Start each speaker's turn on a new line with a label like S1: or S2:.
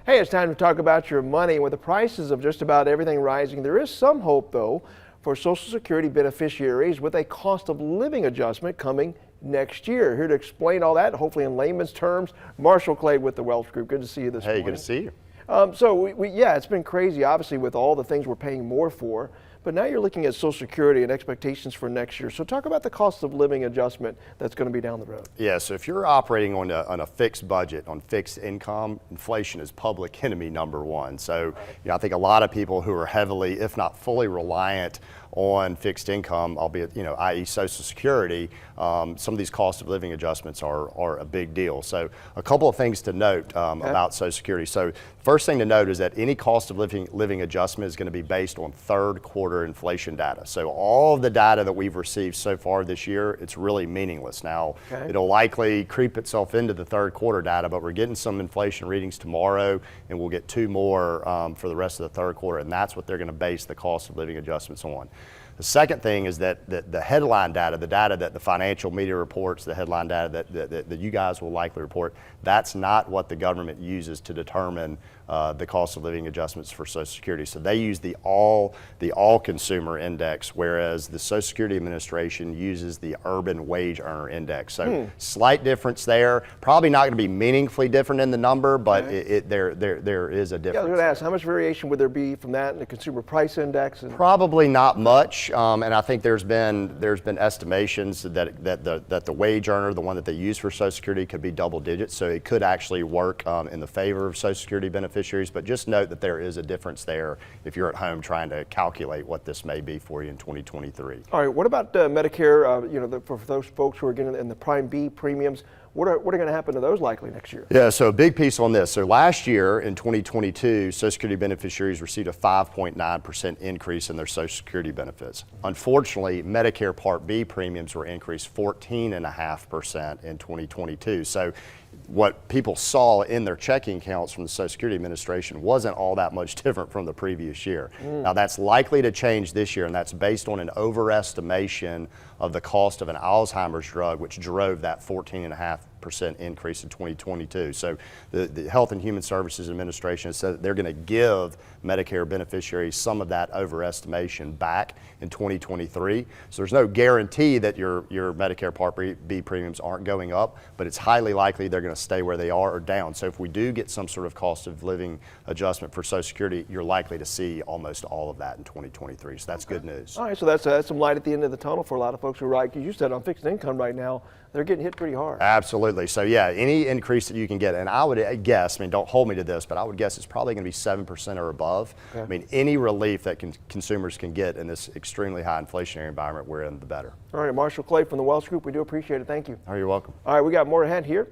S1: Hey, it's time to talk about your money. With the prices of just about everything rising, there is some hope, though, for Social Security beneficiaries with a cost of living adjustment coming next year. Here to explain all that, hopefully in layman's terms, Marshall Clay with the Wealth Group. Good to see you this morning.
S2: Hey, good to see you.
S1: Yeah, it's been crazy, obviously, with all the things we're paying more for. But now you're looking at Social Security and expectations for next year. So talk about the cost of living adjustment that's going to be down the road.
S2: Yeah, so if you're operating on a fixed budget, on fixed income, inflation is public enemy number one. So I think a lot of people who are heavily, if not fully reliant on fixed income, albeit, i.e. Social Security, some of these cost of living adjustments are a big deal. So a couple of things to note about Social Security. So first thing to note is that any cost of living adjustment is going to be based on third quarter inflation data. So all of the data that we've received so far this year, it's really meaningless. Now, it'll likely creep itself into the third quarter data, but we're getting some inflation readings tomorrow, and we'll get two more for the rest of the third quarter, and that's what they're going to base the cost of living adjustments on. The second thing is that the headline data, the data that the financial media reports, the headline data that you guys will likely report, that's not what the government uses to determine the cost of living adjustments for Social Security. So they use the all consumer index, whereas the Social Security Administration uses the urban wage earner index. So slight difference there. Probably not going to be meaningfully different in the number, but there is a difference.
S1: Yeah, I was going to ask, how much variation would there be from that and the consumer price index?
S2: Probably not much, and I think there's been estimations that the wage earner, the one that they use for Social Security, could be double digits. So it could actually work in the favor of Social Security beneficiaries. But just note that there is a difference there if you're at home trying to calculate what this may be for you in 2023.
S1: All right, what about Medicare, for those folks who are getting in the Prime B premiums, what are going to happen to those likely next year?
S2: Yeah, so a big piece on this. So last year in 2022, Social Security beneficiaries received a 5.9% increase in their Social Security benefits. Unfortunately, Medicare Part B premiums were increased 14.5% in 2022. So what people saw in their checking accounts from the Social Security Administration wasn't all that much different from the previous year. Now that's likely to change this year, and that's based on an overestimation of the cost of an Alzheimer's drug, which drove that 14.5% increase in 2022. So the Health and Human Services Administration has said that they're going to give Medicare beneficiaries some of that overestimation back in 2023. So there's no guarantee that your Medicare Part B premiums aren't going up, but it's highly likely they're going to stay where they are or down. So if we do get some sort of cost of living adjustment for Social Security, you're likely to see almost all of that in 2023. So that's good news.
S1: All right, so that's some light at the end of the tunnel for a lot of folks who are because you said on fixed income right now, they're getting hit pretty hard.
S2: Absolutely. So yeah, any increase that you can get, and I would guess, don't hold me to this, but I would guess it's probably going to be 7% or above. Any relief that consumers can get in this extremely high inflationary environment we're in, the better.
S1: All right, Marshall Clay from the Wealth Group, we do appreciate it. Thank you.
S2: Oh, you're welcome.
S1: All right, we got more ahead here.